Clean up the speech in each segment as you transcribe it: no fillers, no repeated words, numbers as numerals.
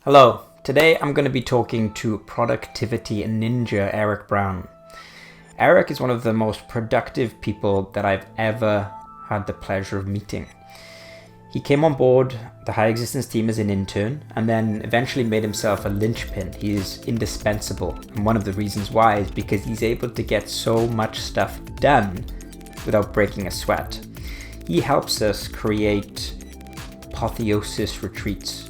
Hello, today I'm going to be talking to productivity ninja Eric Brown. Eric is one of the most productive people that I've ever had the pleasure of meeting. He came on board the HighExistence team as an intern and then eventually made himself a linchpin. He is indispensable, and one of the reasons why is because he's able to get so much stuff done without breaking a sweat. He helps us create apotheosis retreats.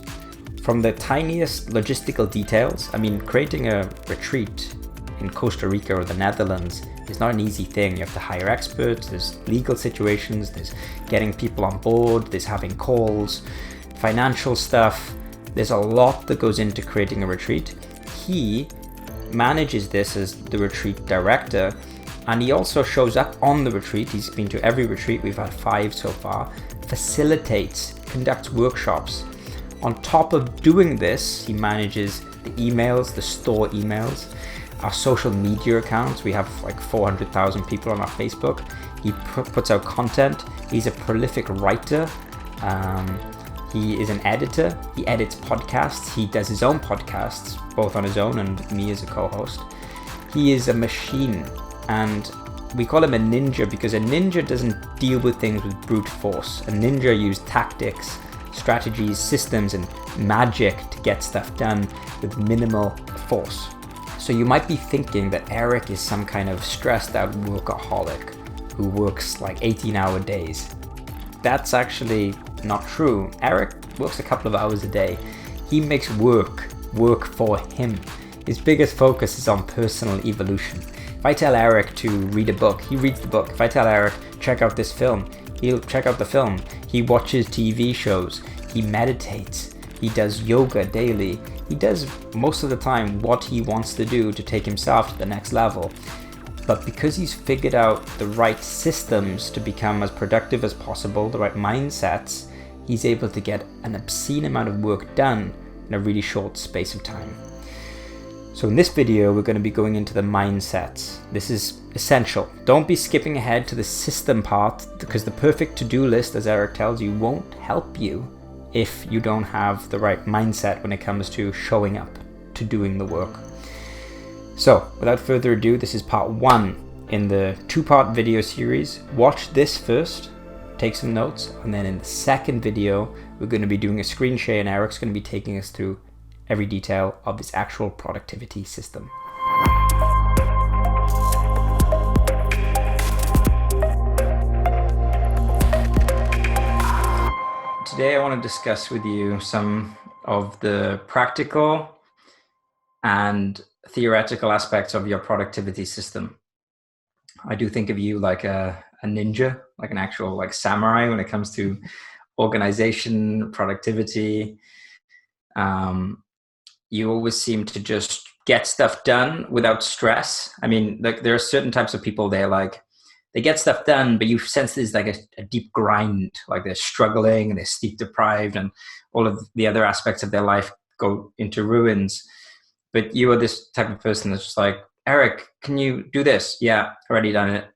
From the tiniest logistical details, creating a retreat in Costa Rica or the Netherlands is not an easy thing. You have to hire experts, there's legal situations, there's getting people on board, there's having calls, financial stuff. There's a lot that goes into creating a retreat. He manages this as the retreat director, and he also shows up on the retreat. He's been to every retreat, we've had 5 so far, facilitates, conducts workshops. On top of doing this, he manages the emails, the store emails, our social media accounts. We have like 400,000 people on our Facebook. He puts out content. He's a prolific writer. He is an editor. He edits podcasts. He does his own podcasts, both on his own and me as a co-host. He is a machine, and we call him a ninja because a ninja doesn't deal with things with brute force. A ninja uses tactics, strategies, systems, and magic to get stuff done with minimal force. So you might be thinking that Eric is some kind of stressed out workaholic who works like 18-hour days. That's actually not true. Eric works a couple of hours a day. He makes work for him. His biggest focus is on personal evolution. If I tell Eric to read a book, he reads the book. If I tell Eric, check out this film, he'll check out the film. He watches TV shows, he meditates, he does yoga daily. He does most of the time what he wants to do to take himself to the next level. But because he's figured out the right systems to become as productive as possible, the right mindsets, he's able to get an obscene amount of work done in a really short space of time. So in this video, we're going to be going into the mindsets. This is essential. Don't be skipping ahead to the system part, because the perfect to-do list, as Eric tells you, won't help you if you don't have the right mindset when it comes to showing up to doing the work. So without further ado, this is part 1 in the 2-part video series. Watch this first, take some notes, and then in the second video, we're going to be doing a screen share and Eric's going to be taking us through every detail of this actual productivity system. Today I want to discuss with you some of the practical and theoretical aspects of your productivity system. I do think of you like a ninja, like an actual like samurai when it comes to organization, productivity. You always seem to just get stuff done without stress. Like there are certain types of people, they get stuff done, but you sense there's like a deep grind, like they're struggling and they're sleep deprived and all of the other aspects of their life go into ruins. But you are this type of person that's just like, Eric, can you do this? Yeah, already done it.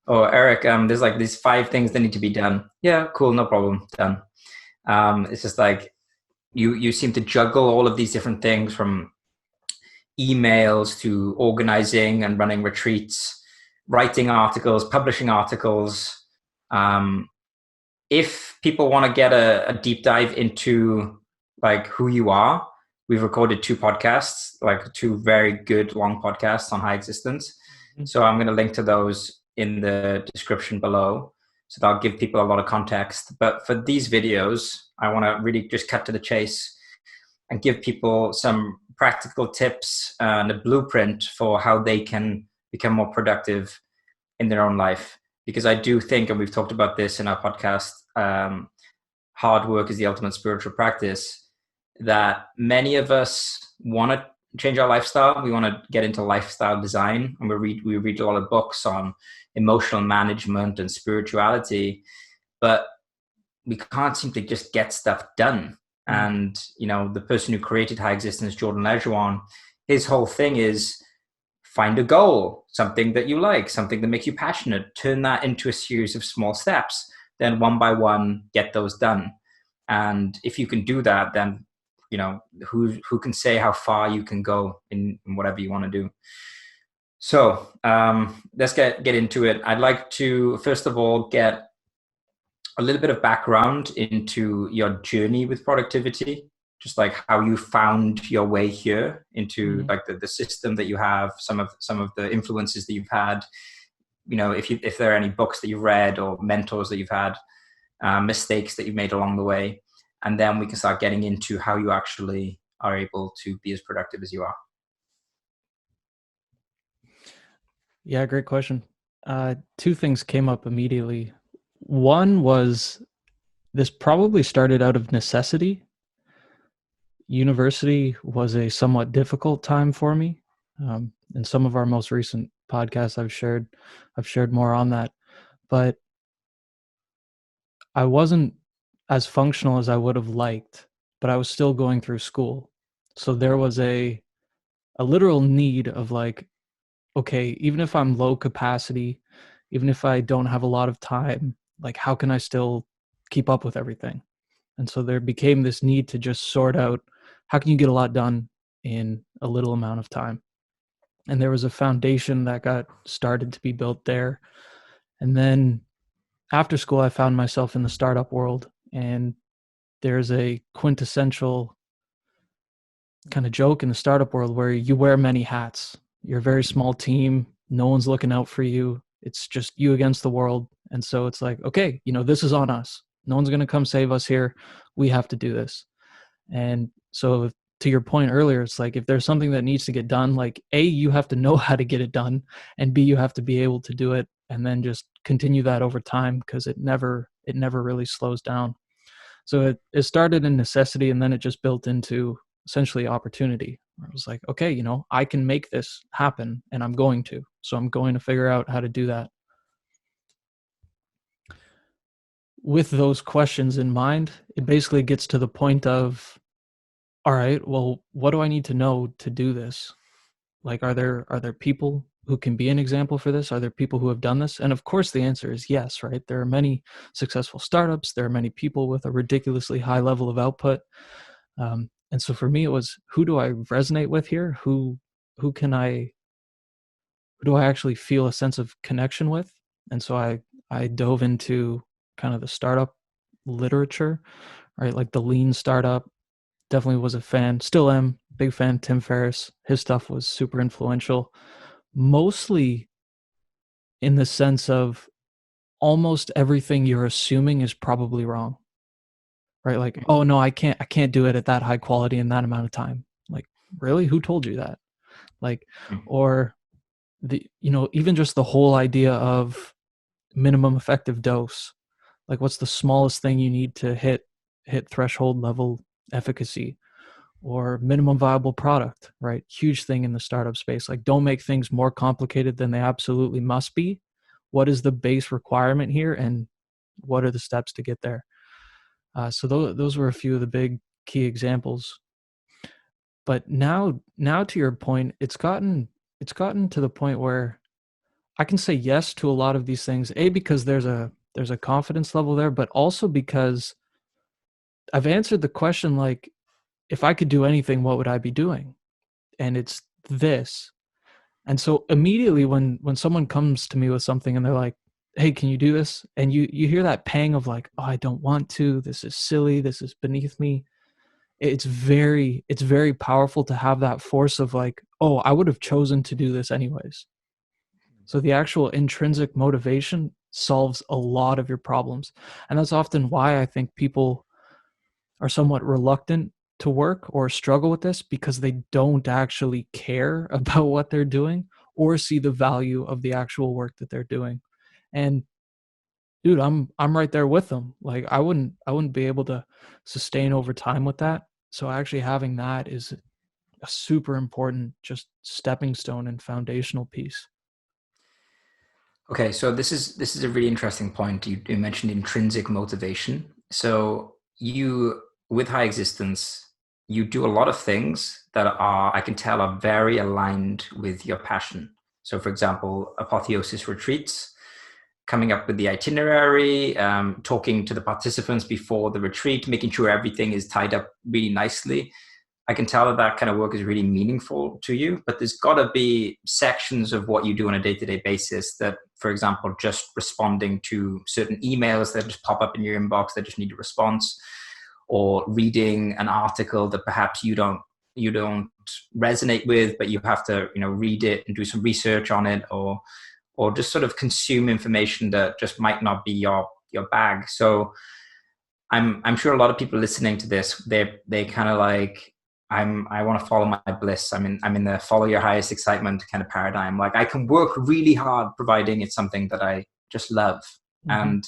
Oh, Eric, there's like these 5 things that need to be done. Yeah, cool, no problem, done. It's just like, you seem to juggle all of these different things, from emails to organizing and running retreats, writing articles, publishing articles. If people want to get a deep dive into like who you are, we've recorded 2 podcasts, like 2 very good long podcasts on HighExistence. Mm-hmm. So I'm going to link to those in the description below. So that'll give people a lot of context. But for these videos, I want to really just cut to the chase and give people some practical tips and a blueprint for how they can become more productive in their own life. Because I do think, and we've talked about this in our podcast, hard work is the ultimate spiritual practice, that many of us want to change our lifestyle. We want to get into lifestyle design, and we read a lot of books on emotional management and spirituality, but we can't seem to just get stuff done. And the person who created HighExistence, Jordan Lejeune, his whole thing is find a goal, something that you like, something that makes you passionate, turn that into a series of small steps, then one by one get those done. And if you can do that, then who can say how far you can go in whatever you want to do. So let's get into it. I'd like to first of all get a little bit of background into your journey with productivity, just like how you found your way here into like the system that you have, some of the influences that you've had. If there are any books that you've read or mentors that you've had, mistakes that you've made along the way, and then we can start getting into how you actually are able to be as productive as you are. Yeah, great question. Two things came up immediately. One was this probably started out of necessity. University was a somewhat difficult time for me. In some of our most recent podcasts, I've shared more on that. But I wasn't as functional as I would have liked, but I was still going through school. So there was a literal need of like, okay, even if I'm low capacity, even if I don't have a lot of time, like how can I still keep up with everything? And so there became this need to just sort out how can you get a lot done in a little amount of time. And there was a foundation that got started to be built there. And then after school, I found myself in the startup world, and there's a quintessential kind of joke in the startup world where you wear many hats. You're a very small team. No one's looking out for you. It's just you against the world. And so it's like, okay, this is on us. No one's going to come save us here. We have to do this. And so to your point earlier, it's like if there's something that needs to get done, like A, you have to know how to get it done, and B, you have to be able to do it, and then just continue that over time because it never really slows down. So it started in necessity, and then it just built into essentially opportunity. I was like, okay, I can make this happen, and I'm going to. So I'm going to figure out how to do that. With those questions in mind, it basically gets to the point of, all right, well, what do I need to know to do this? Like, are there people who can be an example for this? Are there people who have done this? And of course, the answer is yes, right? There are many successful startups. There are many people with a ridiculously high level of output. And so for me, it was, who do I resonate with here? Who do I actually feel a sense of connection with? And so I dove into kind of the startup literature, right? Like the lean startup. Definitely was a fan, still am, big fan. Tim Ferriss, his stuff was super influential, mostly in the sense of almost everything you're assuming is probably wrong, right? Like, oh no, I can't do it at that high quality in that amount of time. Like, really? Who told you that? Like, or even just the whole idea of minimum effective dose. Like, what's the smallest thing you need to hit threshold level efficacy? Or minimum viable product, right? Huge thing in the startup space. Like, don't make things more complicated than they absolutely must be. What is the base requirement here, and what are the steps to get there? So those were a few of the big key examples. But now to your point, it's gotten to the point where I can say yes to a lot of these things. A, because there's a confidence level there, but also because I've answered the question, like, if I could do anything, what would I be doing? And it's this. And so immediately when someone comes to me with something and they're like, hey, can you do this? And you hear that pang of like, oh, I don't want to, this is silly, this is beneath me. It's very powerful to have that force of like, oh, I would have chosen to do this anyways. So the actual intrinsic motivation solves a lot of your problems. And that's often why I think people are somewhat reluctant to work or struggle with this, because they don't actually care about what they're doing or see the value of the actual work that they're doing. And dude, I'm right there with them. Like, I wouldn't be able to sustain over time with that. So actually having that is a super important just stepping stone and foundational piece. Okay, so this is a really interesting point. You mentioned intrinsic motivation. So you, with HighExistence, you do a lot of things that are, I can tell, are very aligned with your passion. So, for example, apotheosis retreats. coming up with the itinerary, talking to the participants before the retreat, making sure everything is tied up really nicely. I can tell that that kind of work is really meaningful to you, but there's got to be sections of what you do on a day-to-day basis that, for example, just responding to certain emails that just pop up in your inbox that just need a response, or reading an article that perhaps you don't resonate with, but you have to, read it and do some research on it, or just sort of consume information that just might not be your bag. So I'm sure a lot of people listening to this, they kind of like, I want to follow my bliss. I'm in the follow your highest excitement kind of paradigm. Like I can work really hard providing it's something that I just love. Mm-hmm.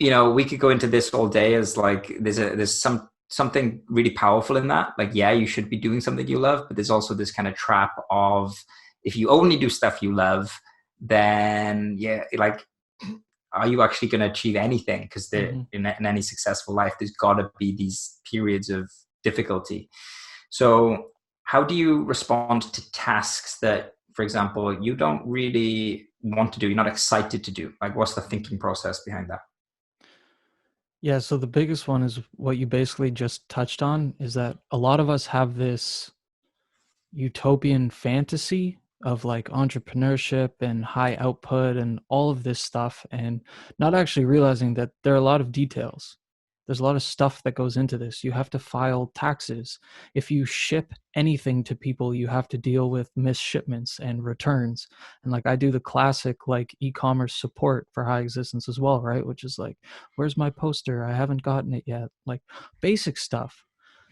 And we could go into this all day as like there's something really powerful in that. Like, yeah, you should be doing something you love, but there's also this kind of trap of, if you only do stuff you love, then yeah, like, are you actually going to achieve anything? Because Mm-hmm. in any successful life, there's got to be these periods of difficulty. So how do you respond to tasks that, for example, you don't really want to do, you're not excited to do? Like, what's the thinking process behind that? Yeah, so the biggest one is what you basically just touched on, is that a lot of us have this utopian fantasy of like entrepreneurship and high output and all of this stuff, and not actually realizing that there are a lot of details. There's a lot of stuff that goes into this. You have to file taxes. If you ship anything to people, you have to deal with missed shipments and returns. And like I do the classic like e-commerce support for HighExistence as well, right? Which is like, where's my poster? I haven't gotten it yet. Like basic stuff.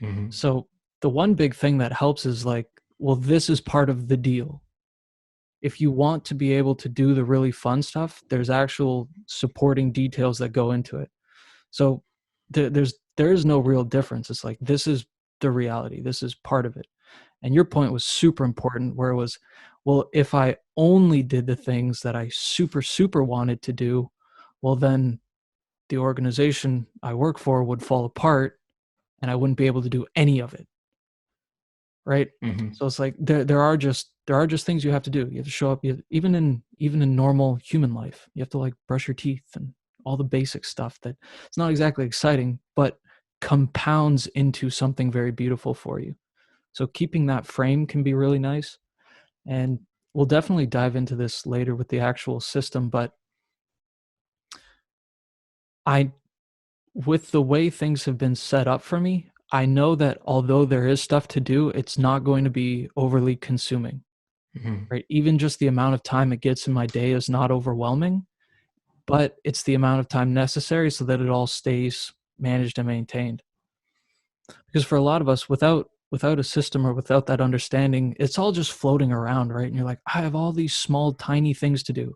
Mm-hmm. So the one big thing that helps is like, well, this is part of the deal. If you want to be able to do the really fun stuff, there's actual supporting details that go into it. So there is no real difference. It's like, this is the reality. This is part of it. And your point was super important, where it was, well, if I only did the things that I super wanted to do, well, then the organization I work for would fall apart and I wouldn't be able to do any of it. Right. Mm-hmm. So it's like there are just things you have to do. You have to show up, even in normal human life. You have to like brush your teeth and all the basic stuff that it's not exactly exciting, but compounds into something very beautiful for you. So keeping that frame can be really nice. And we'll definitely dive into this later with the actual system, but I with the way things have been set up for me, I know that although there is stuff to do, it's not going to be overly consuming. Mm-hmm. Right? Even just the amount of time it gets in my day is not overwhelming, but it's the amount of time necessary so that it all stays managed and maintained. Because for a lot of us, without a system or without that understanding, it's all just floating around, right? And you're like, I have all these small, tiny things to do.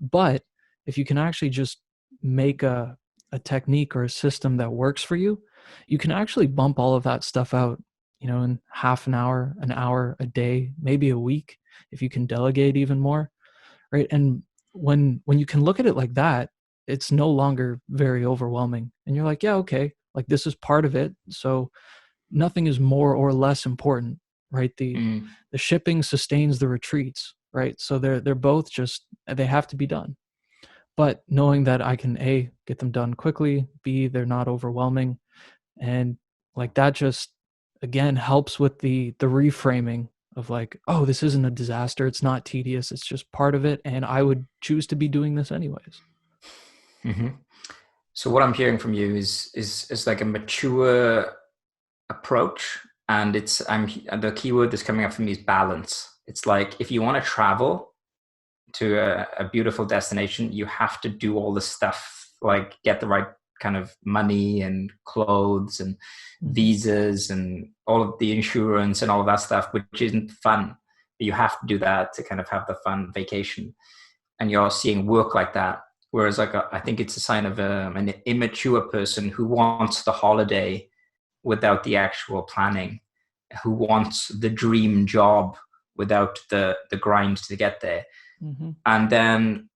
But if you can actually just make a technique or a system that works for you, you can actually bump all of that stuff out, in half an hour, a day, maybe a week, if you can delegate even more, right? And when you can look at it like that, it's no longer very overwhelming. And you're like, yeah, okay, like this is part of it. So nothing is more or less important, right? Mm-hmm. The shipping sustains the retreats, right? So they're both just, they have to be done. But knowing that I can A, get them done quickly, B, they're not overwhelming, and like that just again helps with the reframing of like, oh, this isn't a disaster, it's not tedious, it's just part of it, and I would choose to be doing this anyways. Mm-hmm. So what I'm hearing from you is like a mature approach, and the keyword that's coming up for me is balance. It's like, if you want to travel to a beautiful destination, you have to do all the stuff, like get the right kind of money and clothes and Mm-hmm. visas and all of the insurance and all of that stuff, which isn't fun. But you have to do that to kind of have the fun vacation. And you're seeing work like that. Whereas I think it's a sign of an immature person who wants the holiday without the actual planning, who wants the dream job without the grind to get there. Mm-hmm. And then,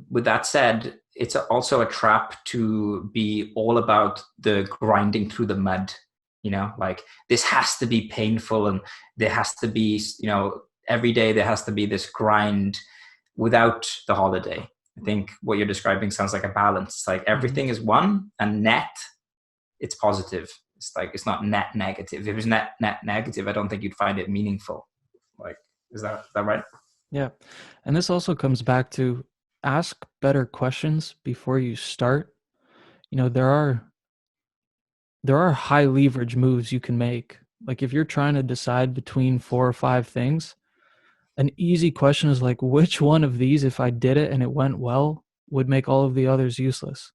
with that said, it's also a trap to be all about the grinding through the mud. Like, this has to be painful, and there has to be, every day there has to be this grind without the holiday. I think what you're describing sounds like a balance. It's like Mm-hmm. everything is one, and net, it's positive. It's like it's not net negative. If it was net negative, I don't think you'd find it meaningful. Like, is that right? Yeah. And this also comes back to ask better questions before you start. You know, there are high leverage moves you can make. Like if you're trying to decide between 4 or 5 things, an easy question is like, which one of these, if I did it and it went well, would make all of the others useless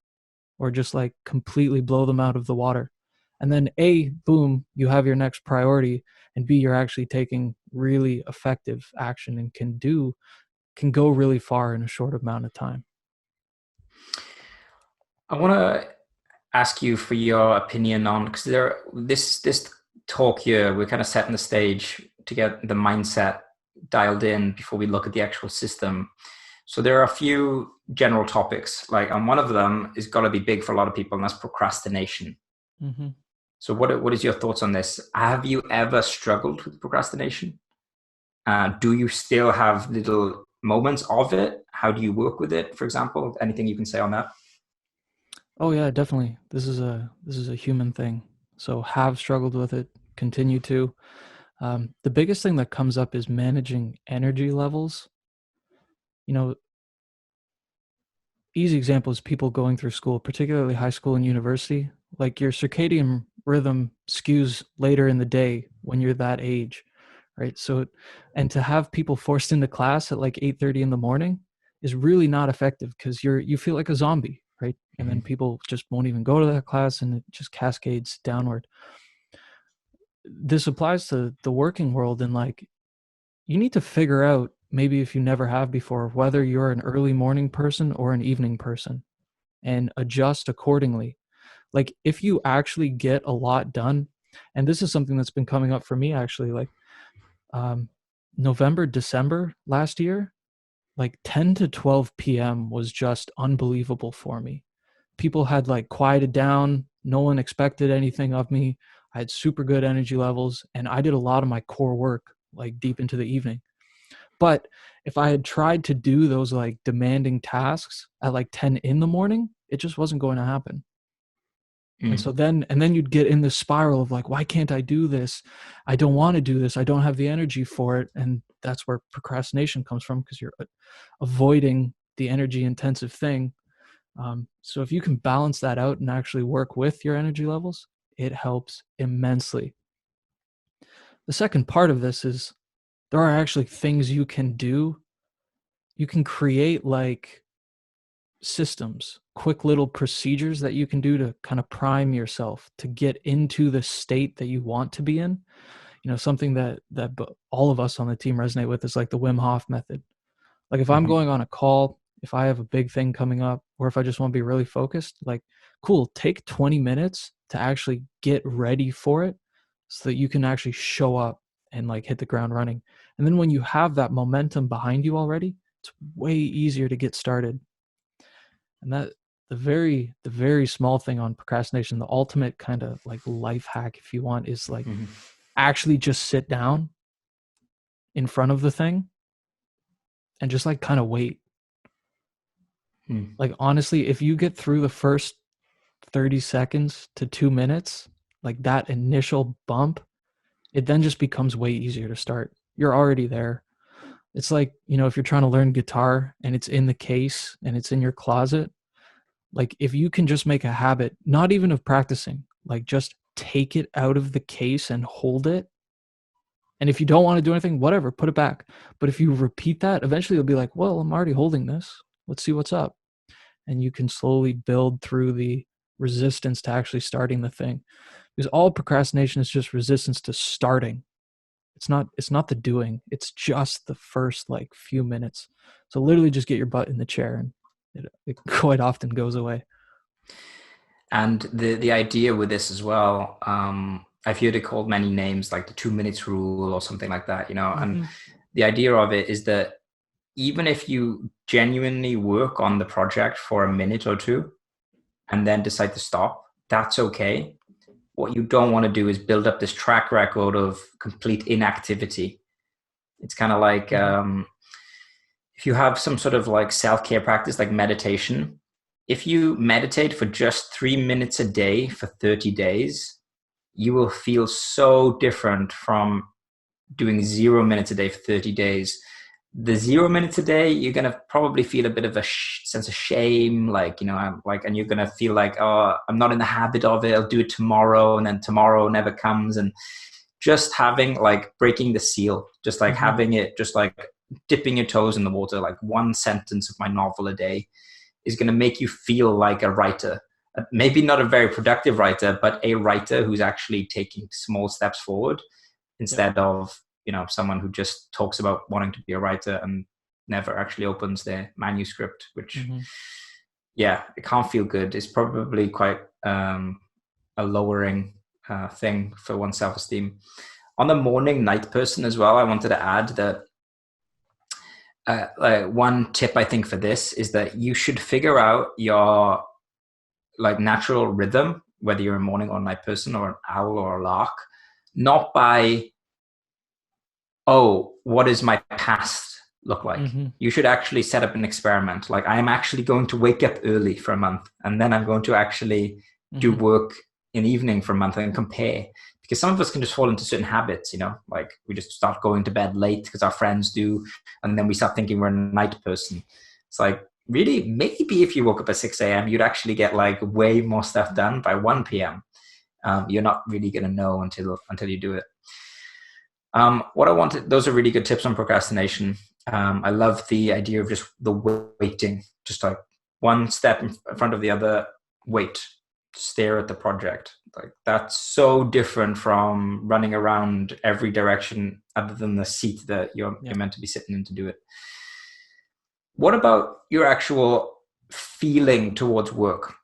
or just like completely blow them out of the water? And then A, boom, you have your next priority, and B, you're actually taking really effective action and can go really far in a short amount of time. I want to ask you for your opinion on, because this talk here, we're kind of setting the stage to get the mindset dialed in before we look at the actual system. So there are a few general topics, like, and one of them is got to be big for a lot of people, and that's procrastination. Mm-hmm. So what is your thoughts on this? Have you ever struggled with procrastination? Do you still have little moments of it? How do you work with it, for example? Anything you can say on that? Oh yeah, definitely. This is a human thing. So have struggled with it, continue to. The biggest thing that comes up is managing energy levels. You know, easy example is people going through school, particularly high school and university. Like your circadian rhythm skews later in the day when you're that age, right? So, and to have people forced into class at like 8:30 in the morning is really not effective because you feel like a zombie, right? And then Mm-hmm. people just won't even go to that class, and it just cascades downward. This applies to the working world, and like you need to figure out, maybe if you never have before, whether you're an early morning person or an evening person, and adjust accordingly. Like if you actually get a lot done, and this is something that's been coming up for me actually, like um, November, December last year, like 10 to 12 p.m. was just unbelievable for me. People had like quieted down. No one expected anything of me. I had super good energy levels, and I did a lot of my core work like deep into the evening. But if I had tried to do those like demanding tasks at like 10 in the morning, it just wasn't going to happen. And so Mm. then you'd get in this spiral of like, why can't I do this? I don't want to do this. I don't have the energy for it. And that's where procrastination comes from, because you're avoiding the energy intensive thing. So if you can balance that out and actually work with your energy levels, it helps immensely. The second part of this is there are actually things you can do. You can create like systems, quick little procedures that you can do to kind of prime yourself to get into the state that you want to be in. You know, something that all of us on the team resonate with is like the Wim Hof method. Like if I'm Mm-hmm. going on a call, if I have a big thing coming up, or if I just want to be really focused, like cool, take 20 minutes to actually get ready for it so that you can actually show up and like hit the ground running. And then when you have that momentum behind you already, it's way easier to get started. And that the very small thing on procrastination, the ultimate kind of like life hack, if you want, is like Mm-hmm. actually just sit down in front of the thing and just like kind of wait. Mm. Like honestly, if you get through the first 30 seconds to 2 minutes, like that initial bump, it then just becomes way easier to start. You're already there. It's like, you know, if you're trying to learn guitar and it's in the case and it's in your closet, like if you can just make a habit, not even of practicing, like just take it out of the case and hold it. And if you don't want to do anything, whatever, put it back. But if you repeat that, eventually you'll be like, well, I'm already holding this. Let's see what's up. And you can slowly build through the resistance to actually starting the thing. Because all procrastination is just resistance to starting. It's not the doing. It's just the first like few minutes. So literally just get your butt in the chair, and it quite often goes away. And the idea with this as well, I've heard it called many names, like the 2 minutes rule or something like that, you know. And Mm-hmm. the idea of it is that even if you genuinely work on the project for a minute or two and then decide to stop, that's okay. What you don't want to do is build up this track record of complete inactivity. It's kind of like Mm-hmm. if you have some sort of like self-care practice like meditation, if you meditate for just 3 minutes a day for 30 days, you will feel so different from doing 0 minutes a day for 30 days. The 0 minutes a day, you're going to probably feel a bit of a sense of shame. Like, I'm like, and you're going to feel like, oh, I'm not in the habit of it. I'll do it tomorrow. And then tomorrow never comes. And just having like breaking the seal, just like Mm-hmm. having it, just like dipping your toes in the water, like one sentence of my novel a day is going to make you feel like a writer. Maybe not a very productive writer, but a writer who's actually taking small steps forward Yep. instead of, someone who just talks about wanting to be a writer and never actually opens their manuscript, which, Mm-hmm. yeah, it can't feel good. It's probably quite a lowering thing for one's self-esteem. On the morning night person as well, I wanted to add that one tip I think for this is that you should figure out your like natural rhythm, whether you're a morning or night person or an owl or a lark, not by, oh, what does my past look like? Mm-hmm. You should actually set up an experiment. Like, I am actually going to wake up early for a month, and then I'm going to actually do Mm-hmm. work in the evening for a month and compare. Because some of us can just fall into certain habits, like we just start going to bed late because our friends do, and then we start thinking we're a night person. It's like, really, maybe if you woke up at 6 a.m., you'd actually get like way more stuff done by 1 p.m. You're not really going to know until you do it. What I wanted, those are really good tips on procrastination. I love the idea of just the waiting, just like one step in front of the other, wait, stare at the project. Like, that's so different from running around every direction other than the seat that you're Yep. meant to be sitting in to do it. What about your actual feeling towards work?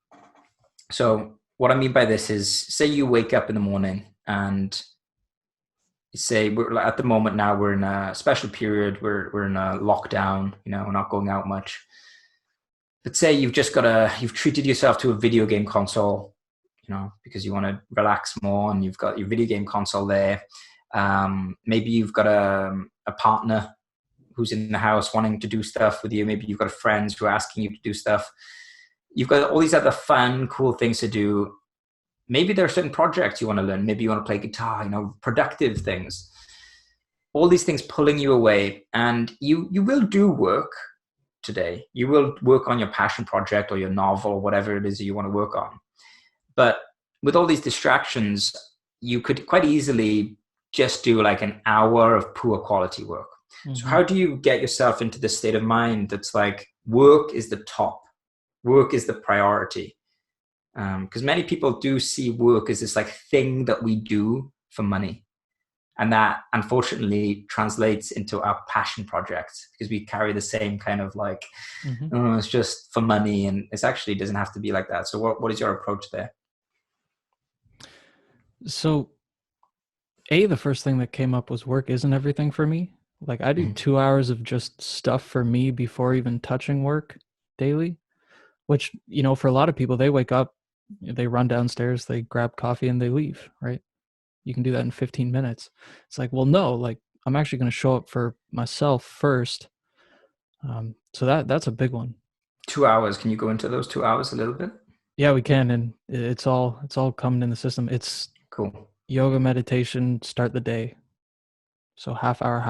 So what I mean by this is, say you wake up in the morning and say we're at the moment now, we're in a special period, we're in a lockdown, we're not going out much. But say you've treated yourself to a video game console, because you want to relax more, and you've got your video game console there. Maybe you've got a partner who's in the house wanting to do stuff with you. Maybe you've got friends who are asking you to do stuff. You've got all these other fun, cool things to do. Maybe there are certain projects you want to learn. Maybe you want to play guitar, productive things. All these things pulling you away, and you will do work today. You will work on your passion project or your novel or whatever it is that you want to work on. But with all these distractions, you could quite easily just do like an hour of poor quality work. So Mm-hmm. how do you get yourself into this state of mind that's like work is the top, work is the priority? Because many people do see work as this like thing that we do for money. And that unfortunately translates into our passion projects, because we carry the same kind of like, Mm-hmm. oh, it's just for money. And it actually doesn't have to be like that. So what is your approach there? So, the first thing that came up was work isn't everything for me. Like, I do Mhm. 2 hours of just stuff for me before even touching work daily, which, for a lot of people, they wake up, they run downstairs, they grab coffee, and they leave, right? You can do that in 15 minutes. It's like, well, no, like, I'm actually going to show up for myself first. So that's a big one. 2 hours. Can you go into those 2 hours a little bit? Yeah, we can, and it's all coming in the system. It's Cool. yoga, meditation, start the day. So half hour,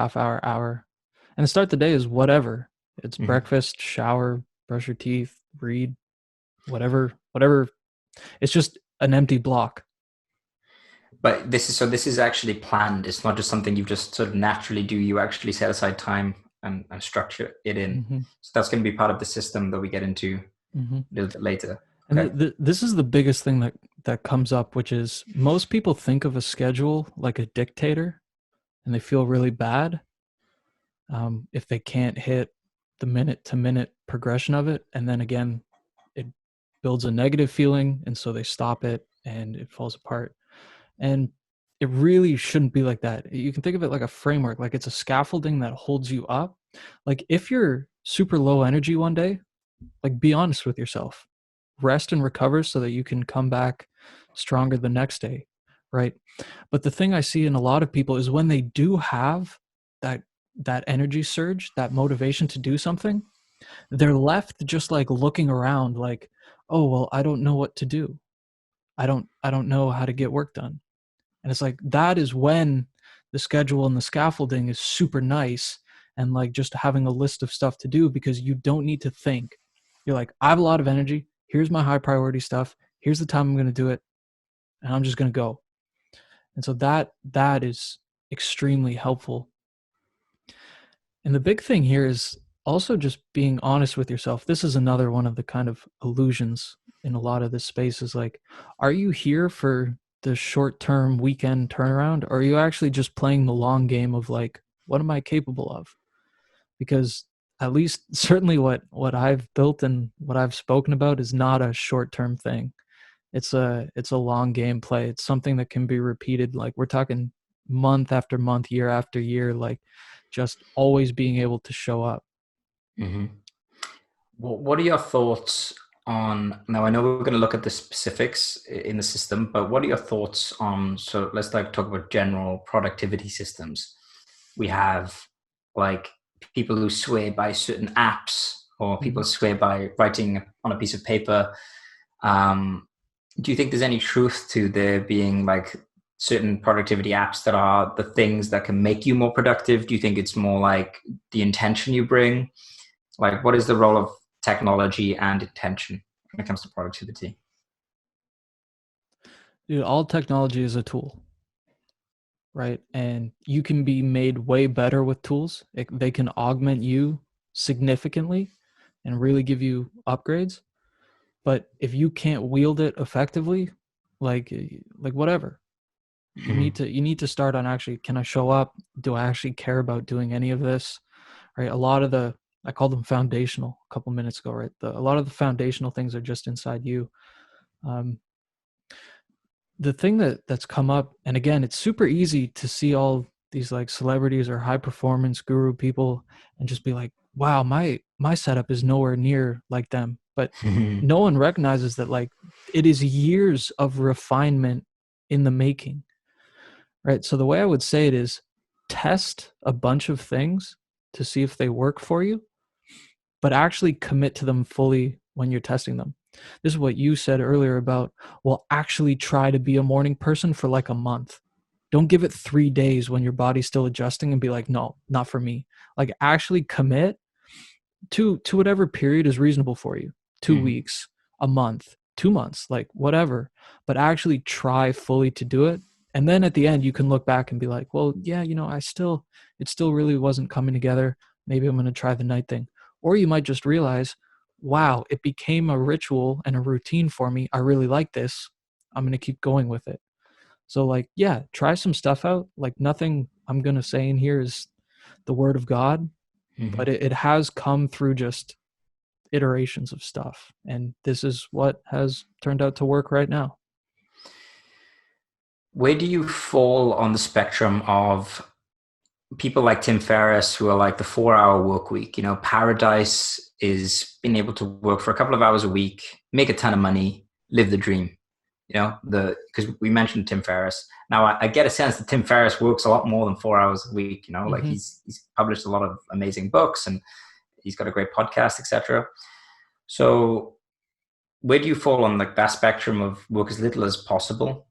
hour. And start the day is whatever. It's Mhm. breakfast, shower, brush your teeth, read, whatever. It's just an empty block. But this is actually planned. It's not just something you just sort of naturally do. You actually set aside time and structure it in. Mm-hmm. So that's going to be part of the system that we get into Mm-hmm. a little bit later. And Okay. this is the biggest thing that comes up, which is most people think of a schedule like a dictator, and they feel really bad if they can't hit the minute to minute progression of it. And then again, it builds a negative feeling, and so they stop it and it falls apart. And it really shouldn't be like that. You can think of it like a framework, like it's a scaffolding that holds you up. Like if you're super low energy one day, like be honest with yourself. Rest and recover so that you can come back stronger the next day, right? But the thing I see in a lot of people is when they do have that that energy surge, that motivation to do something, they're left just like looking around like, oh, well, I don't know what to do. I don't know how to get work done. And it's like, that is when the schedule and the scaffolding is super nice, and like just having a list of stuff to do, because you don't need to think. You're like, I have a lot of energy. Here's my high priority stuff. Here's the time I'm going to do it. And I'm just going to go. And so that is extremely helpful. And the big thing here is also just being honest with yourself. This is another one of the kind of illusions in a lot of this space, is like, are you here for the short-term weekend turnaround, or are you actually just playing the long game of like, what am I capable of? Because at least certainly what I've built and what I've spoken about is not a short-term thing. It's a long game play. It's something that can be repeated. Like, we're talking month after month, year after year, like just always being able to show up. Mm-hmm. Well, what are your thoughts on, now I know we're going to look at the specifics in the system, but what are your thoughts on, so let's like talk about general productivity systems. We have like people who swear by certain apps, or people swear by writing on a piece of paper. Do you think there's any truth to there being like certain productivity apps that are the things that can make you more productive? Do you think it's more like the intention you bring? Like, what is the role of technology and intention when it comes to productivity? Dude, all technology is a tool, right? And you can be made way better with tools. They can augment you significantly and really give you upgrades. But if you can't wield it effectively, like whatever, you need to start on, actually, can I show up? Do I actually care about doing any of this? Right? A lot of the, I called them foundational a couple minutes ago, right? A lot of the foundational things are just inside you. Um, the thing that's come up, and again, it's super easy to see all these like celebrities or high performance guru people and just be like, wow, my setup is nowhere near like them. But no one recognizes that like it is years of refinement in the making, right? So the way I would say it is, test a bunch of things to see if they work for you, but actually commit to them fully when you're testing them. This is what you said earlier about, well, actually try to be a morning person for like a month. Don't give it 3 days when your body's still adjusting and be like, no, not for me. Like, actually commit to whatever period is reasonable for you. 2 Mhm. weeks, a month, 2 months, like whatever, but actually try fully to do it. And then at the end you can look back and be like, well, yeah, it still really wasn't coming together. Maybe I'm going to try the night thing. Or you might just realize, wow, it became a ritual and a routine for me. I really like this. I'm going to keep going with it. So like, yeah, try some stuff out. Like, nothing I'm going to say in here is the word of God, but Mhm. it has come through just iterations of stuff. And this is what has turned out to work right now. Where do you fall on the spectrum of people like Tim Ferriss, who are like the 4 hour work week? You know, paradise is being able to work for a couple of hours a week, make a ton of money, live the dream. You know, because we mentioned Tim Ferriss. Now, I get a sense that Tim Ferriss works a lot more than 4 hours a week. You know, like he's published a lot of amazing books, and he's got a great podcast, etc. So, where do you fall on like that spectrum of work as little as possible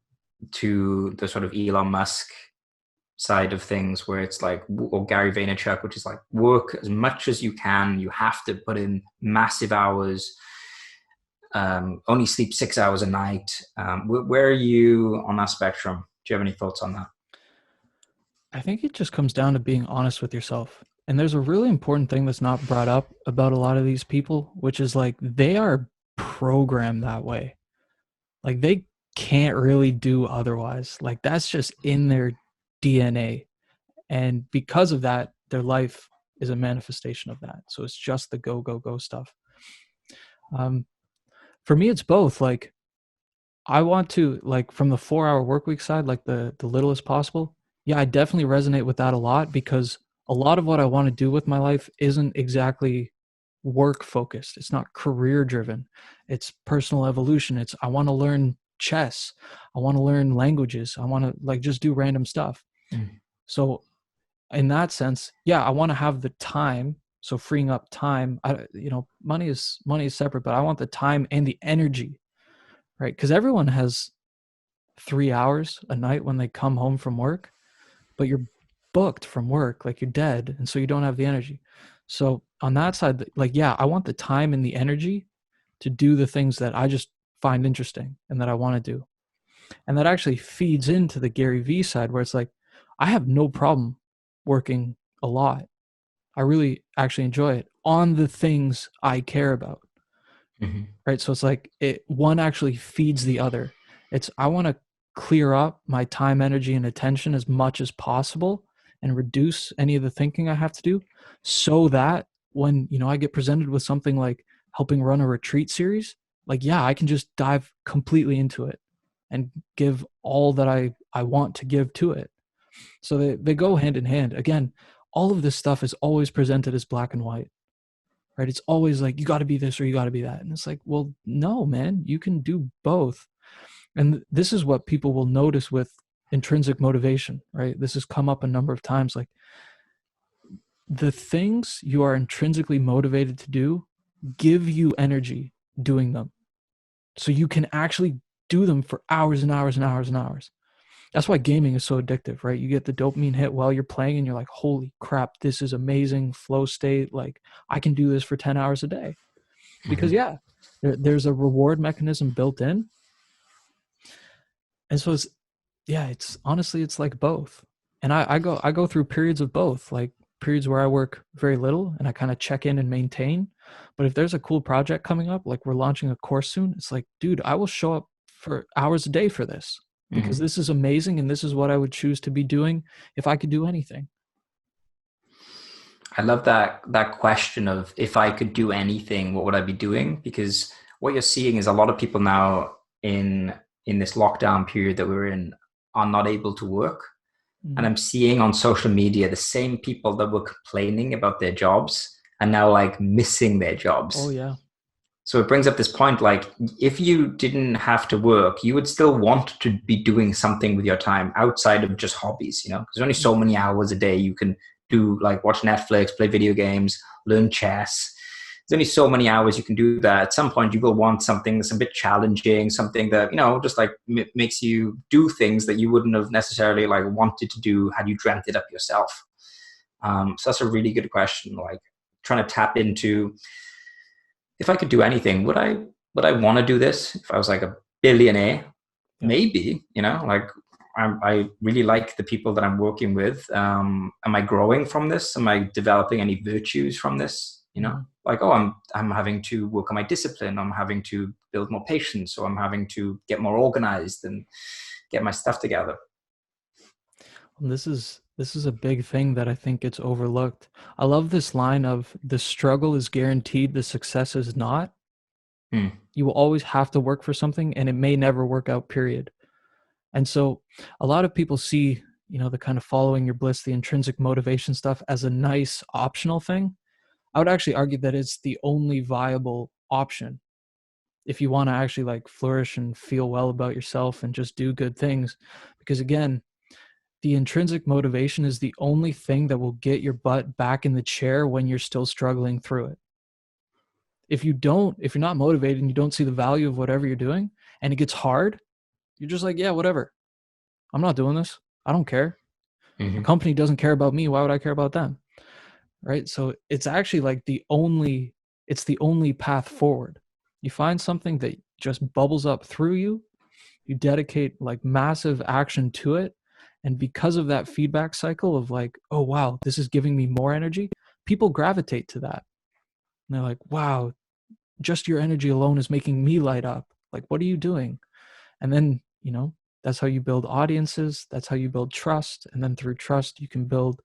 to the sort of Elon Musk side of things, where it's like, or Gary Vaynerchuk, which is like, work as much as you can. You have to put in massive hours. Only sleep 6 hours a night. Where are you on that spectrum? Do you have any thoughts on that? I think it just comes down to being honest with yourself. And there's a really important thing that's not brought up about a lot of these people, which is like, they are programmed that way. Like, they can't really do otherwise. Like, that's just in their DNA. And because of that, their life is a manifestation of that. So it's just the go, go, go stuff. Um, for me, it's both. Like, I want to, like, from the 4 hour work week side, like the littlest possible. Yeah, I definitely resonate with that a lot, because a lot of what I want to do with my life isn't exactly work focused. It's not career driven. It's personal evolution. It's, I want to learn chess. I want to learn languages. I want to like just do random stuff. Mm. So in that sense, yeah, I want to have the time. So freeing up time, money is separate, but I want the time and the energy, right? Because everyone has 3 hours a night when they come home from work, but you're booked from work, like you're dead, and so you don't have the energy. So on that side, like, yeah, I want the time and the energy to do the things that I just find interesting and that I want to do. And that actually feeds into the Gary Vee side where it's like, I have no problem working a lot. I really actually enjoy it on the things I care about. Mm-hmm. Right. So it's like one actually feeds the other. It's, I want to clear up my time, energy, and attention as much as possible and reduce any of the thinking I have to do so that when, I get presented with something like helping run a retreat series, like, yeah, I can just dive completely into it and give all that I want to give to it. So they go hand in hand. Again, all of this stuff is always presented as black and white, right? It's always like, you got to be this or you got to be that. And it's like, well, no, man, you can do both. And this is what people will notice with intrinsic motivation, right? This has come up a number of times. Like, the things you are intrinsically motivated to do give you energy doing them. So you can actually do them for hours and hours and hours and hours. That's why gaming is so addictive, right? You get the dopamine hit while you're playing and you're like, holy crap, this is amazing flow state. Like, I can do this for 10 hours a day. Because, Mm-hmm. yeah, there's a reward mechanism built in. And so it's, yeah, it's honestly, it's like both. And I go through periods of both, like periods where I work very little and I kind of check in and maintain. But if there's a cool project coming up, like we're launching a course soon, it's like, dude, I will show up for hours a day for this because Mm-hmm. this is amazing and this is what I would choose to be doing if I could do anything. I love that question of, if I could do anything, what would I be doing? Because what you're seeing is a lot of people now in this lockdown period that we're in are not able to work. And Mhm. I'm seeing on social media the same people that were complaining about their jobs are now like missing their Oh jobs. yeah. So it brings up this point, like, if you didn't have to work, you would still want to be doing something with your time outside of just hobbies, because there's only so Mhm. many hours a day you can do, like watch Netflix, play video games, learn chess. There's only so many hours you can do that. At some point you will want something that's a bit challenging, something that, just like makes you do things that you wouldn't have necessarily like wanted to do had you dreamt it up yourself. So that's a really good question, like trying to tap into, if I could do anything, would I want to do this? If I was like a billionaire, Yep. maybe, like I really like the people that I'm working with. Am I growing from this? Am I developing any virtues from this? Mhm. Like, oh, I'm having to work on my discipline. I'm having to build more patience, or I'm having to get more organized and get my stuff together. This is a big thing that I think gets overlooked. I love this line of, the struggle is guaranteed, the success is not. Hmm. You will always have to work for something and it may never work out, period. And so a lot of people see, the kind of following your bliss, the intrinsic motivation stuff as a nice optional thing. I would actually argue that it's the only viable option if you want to actually like flourish and feel well about yourself and just do good things. Because again, the intrinsic motivation is the only thing that will get your butt back in the chair when you're still struggling through it. If you're not motivated and you don't see the value of whatever you're doing and it gets hard, you're just like, yeah, whatever. I'm not doing this. I don't care. My Mm-hmm. company doesn't care about me. Why would I care about them? Right? So it's actually like it's the only path forward. You find something that just bubbles up through you, you dedicate like massive action to it, and because of that feedback cycle of like, oh wow, this is giving me more energy, people gravitate to that. And they're like, wow, just your energy alone is making me light up. Like, what are you doing? And then, that's how you build audiences, that's how you build trust, and then through trust you can build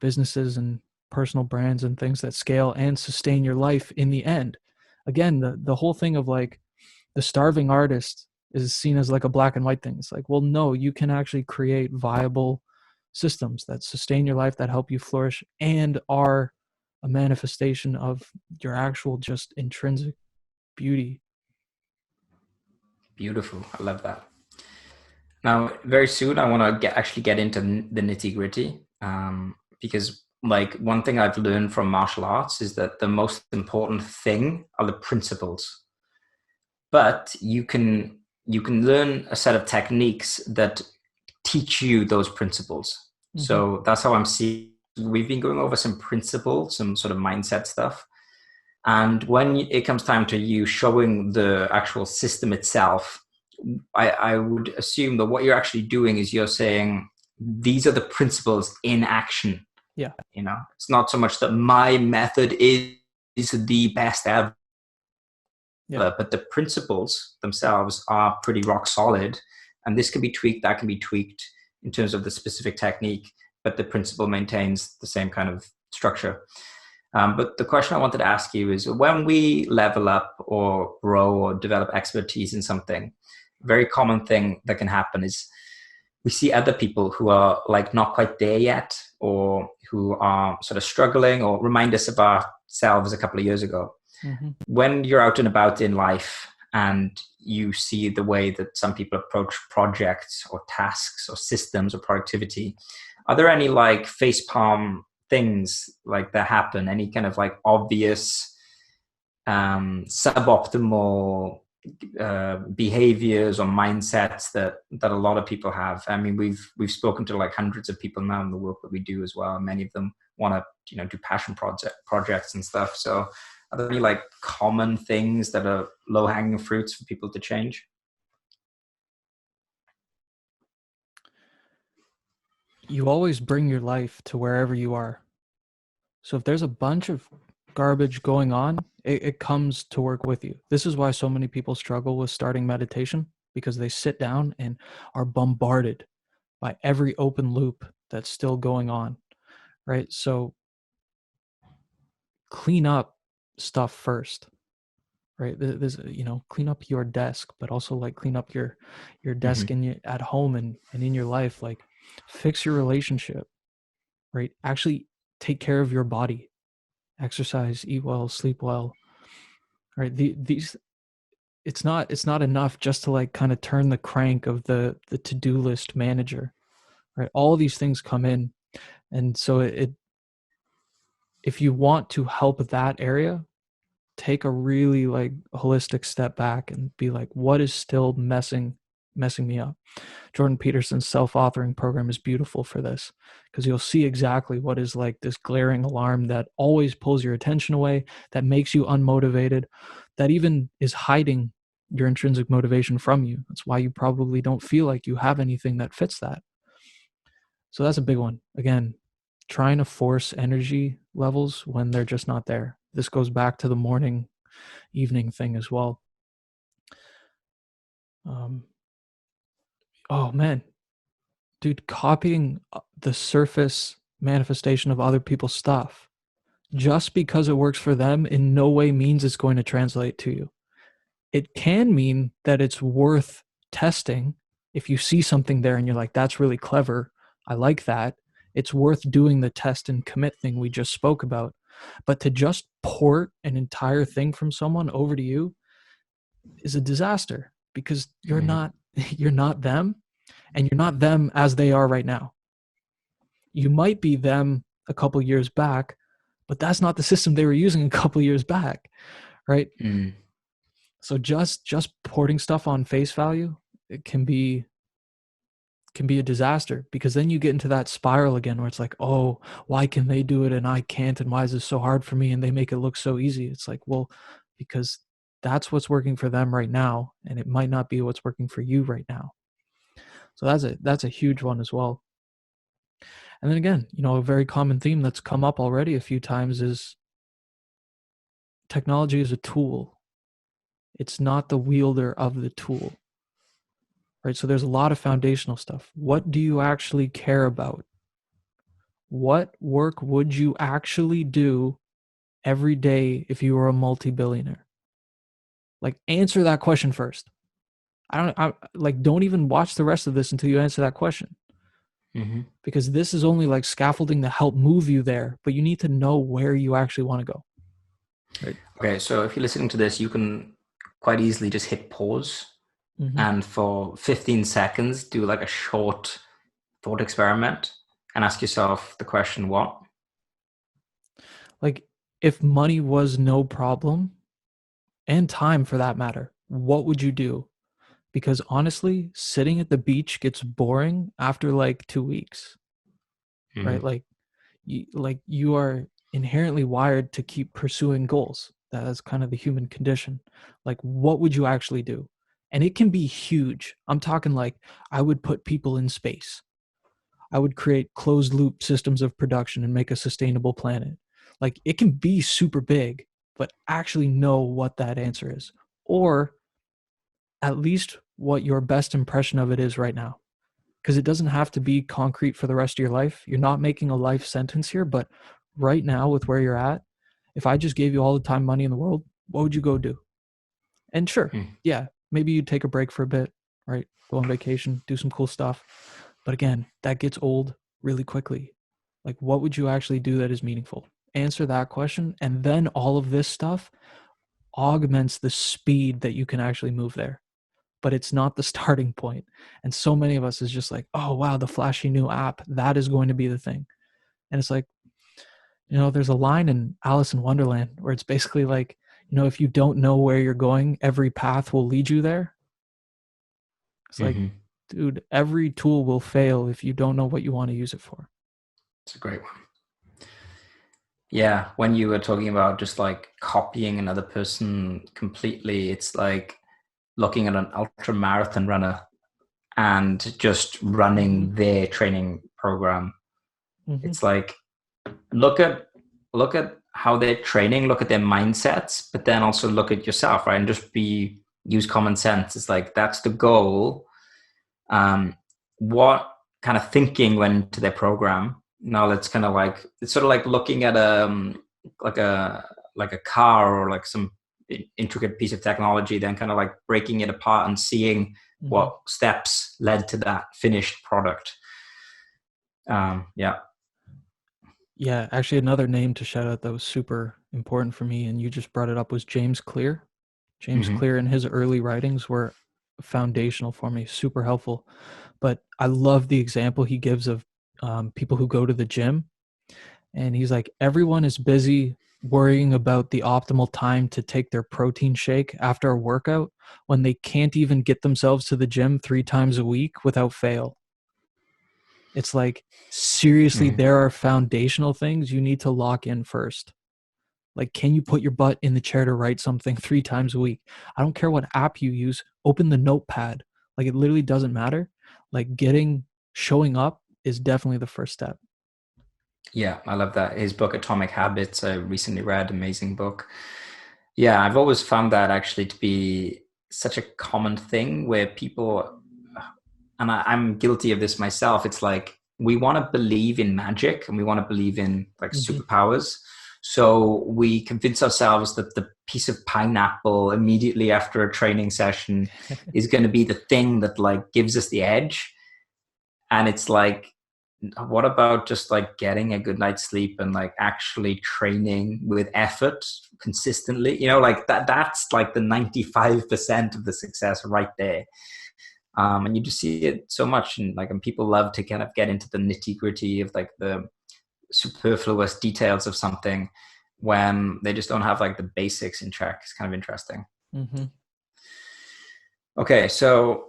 businesses and personal brands and things that scale and sustain your life in the end. Again, the whole thing of like, the starving artist is seen as like a black and white thing. It's like, well, no, you can actually create viable systems that sustain your life, that help you flourish, and are a manifestation of your actual just intrinsic beauty. Beautiful. I love that. Now, very soon, I want to actually get into the nitty gritty. because like one thing I've learned from martial arts is that the most important thing are the principles. But you can learn a set of techniques that teach you those principles. Mm-hmm. So that's how I'm seeing. We've been going over some principles, some sort of mindset stuff. And when it comes time to you showing the actual system itself, I would assume that what you're actually doing is you're saying, these are the principles in action. Yeah. It's not so much that my method is the best ever, Yeah. but the principles themselves are pretty rock solid. And this can be tweaked, that can be tweaked in terms of the specific technique, but the principle maintains the same kind of structure. But the question I wanted to ask you is, when we level up or grow or develop expertise in something, a very common thing that can happen is we see other people who are like not quite there yet, or who are sort of struggling, or remind us of ourselves a couple of years ago. Mm-hmm. When you're out and about in life and you see the way that some people approach projects or tasks or systems or productivity, are there any like facepalm things like that happen? Any kind of like obvious suboptimal behaviors or mindsets that a lot of people have? I mean, we've spoken to like hundreds of people now in the work that we do as well. Many of them want to do passion projects and stuff. So are there any like common things that are low hanging fruits for people to change? You always bring your life to wherever you are. So if there's a bunch of garbage going on, it comes to work with you. This is why so many people struggle with starting meditation, because they sit down and are bombarded by every open loop that's still going on, right? So clean up stuff first, right? There's clean up your desk, but also like clean up your desk at home and in your life. Like fix your relationship, right? Actually take care of your body, exercise, eat well, sleep well, right? These it's not enough just to like kind of turn the crank of the to-do list manager, right? All these things come in, and so if you want to help that area, take a really like holistic step back and be like, what is still messing me up? Jordan Peterson's self-authoring program is beautiful for this, because you'll see exactly what is like this glaring alarm that always pulls your attention away, that makes you unmotivated, that even is hiding your intrinsic motivation from you. That's why you probably don't feel like you have anything that fits that. So that's a big one. Again, trying to force energy levels when they're just not there. This goes back to the morning evening thing as well. Oh man, dude, copying the surface manifestation of other people's stuff just because it works for them in no way means it's going to translate to you. It can mean that it's worth testing. If you see something there and you're like, that's really clever, I like that, it's worth doing the test and commit thing we just spoke about. But to just port an entire thing from someone over to you is a disaster, because you're not you're not them, and you're not them as they are right now. You might be them a couple years back, but that's not the system they were using a couple years back, right? So just porting stuff on face value, it can be a disaster, because then you get into that spiral again where it's like, oh, why can they do it and I can't, and why is this so hard for me, and they make it look so easy. It's like, well, because that's what's working for them right now, and it might not be what's working for you right now. So that's a huge one as well. And then again, a very common theme that's come up already a few times is technology is a tool. It's not the wielder of the tool, right? So there's a lot of foundational stuff. What do you actually care about? What work would you actually do every day if you were a multi-billionaire? Like, answer that question first. Don't even watch the rest of this until you answer that question. Because this is only like scaffolding to help move you there, but you need to know where you actually want to go. Right? Okay, so if you're listening to this, you can quite easily just hit pause and for 15 seconds do like a short thought experiment and ask yourself the question, what? Like, if money was no problem, and time for that matter, what would you do? Because honestly, sitting at the beach gets boring after like 2 weeks, right? Mm-hmm. You are inherently wired to keep pursuing goals. That is kind of the human condition. Like, what would you actually do? And it can be huge. I'm talking like, I would put people in space. I would create closed loop systems of production and make a sustainable planet. Like, it can be super big, but actually know what that answer is, or at least what your best impression of it is right now. Because it doesn't have to be concrete for the rest of your life. You're not making a life sentence here, but right now, with where you're at, if I just gave you all the time, money in the world, what would you go do? And sure, yeah, maybe you'd take a break for a bit, right? Go on vacation, do some cool stuff. But again, that gets old really quickly. Like, what would you actually do that is meaningful? Answer that question. And then all of this stuff augments the speed that you can actually move there. But it's not the starting point. And so many of us is just like, oh, wow, the flashy new app, that is going to be the thing. And it's like, there's a line in Alice in Wonderland where it's basically like, if you don't know where you're going, every path will lead you there. It's like, Mm-hmm. dude, every tool will fail if you don't know what you want to use it for. It's a great one. Yeah, when you were talking about just like copying another person completely, it's like looking at an ultra marathon runner and just running their training program. Mm-hmm. It's like look at how they're training, look at their mindsets, but then also look at yourself, right? And just use common sense. It's like that's the goal. What kind of thinking went into their program? Now let's kind of like it's sort of like looking at like a like a car or like some intricate piece of technology, then kind of like breaking it apart and seeing what steps led to that finished product. Yeah. Yeah, actually, another name to shout out that was super important for me, and you just brought it up, was James Clear. James Mm-hmm. Clear and his early writings were foundational for me, super helpful. But I love the example he gives of people who go to the gym. And he's like, everyone is busy worrying about the optimal time to take their protein shake after a workout when they can't even get themselves to the gym 3 times a week without fail. It's like, seriously, Mm-hmm. there are foundational things you need to lock in first. Like, can you put your butt in the chair to write something 3 times a week? I don't care what app you use. Open the notepad. Like, it literally doesn't matter. Like, showing up is definitely the first step. Yeah, I love that. His book, Atomic Habits, I recently read, amazing book. Yeah, I've always found that actually to be such a common thing where people, and I'm guilty of this myself, it's like we want to believe in magic and we want to believe in like superpowers. So we convince ourselves that the piece of pineapple immediately after a training session is going to be the thing that like gives us the edge. And it's like, what about just like getting a good night's sleep and like actually training with effort consistently, like that's like the 95% of the success right there. And you just see it so much, and people love to kind of get into the nitty gritty of like the superfluous details of something when they just don't have like the basics in check. It's kind of interesting. Okay, so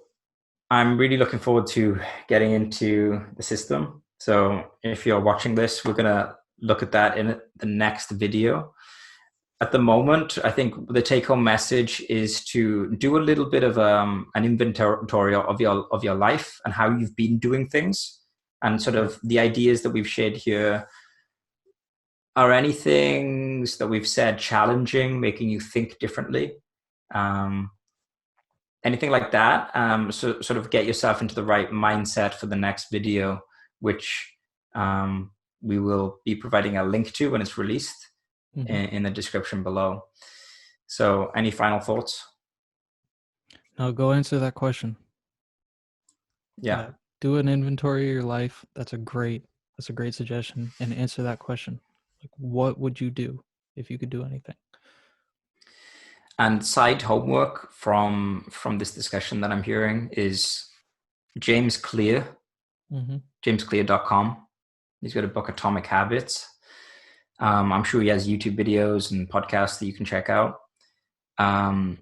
I'm really looking forward to getting into the system. So if you're watching this, we're going to look at that in the next video. At the moment, I think the take-home message is to do a little bit of an inventory of your life and how you've been doing things, and sort of the ideas that we've shared here. Are any things that we've said challenging, making you think differently? Anything like that. So sort of get yourself into the right mindset for the next video, which we will be providing a link to when it's released in the description below. So any final thoughts? Now go answer that question. Yeah. Do an inventory of your life. That's a great suggestion. And answer that question. Like, what would you do if you could do anything? And side homework from this discussion that I'm hearing is James Clear, jamesclear.com. He's got a book, Atomic Habits. I'm sure he has YouTube videos and podcasts that you can check out. I'm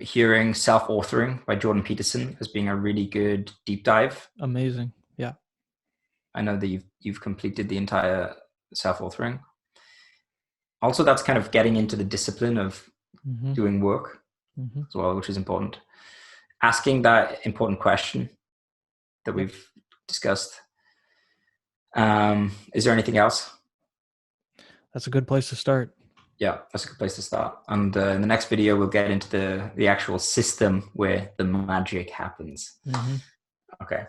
hearing Self-Authoring by Jordan Peterson as being a really good deep dive. Amazing. Yeah. I know that you've completed the entire Self-Authoring. Also, that's kind of getting into the discipline of doing work as well, which is important. Asking that important question that we've discussed. Is there anything else? That's a good place to start. Yeah, that's a good place to start. And in the next video, we'll get into the actual system where the magic happens. Okay.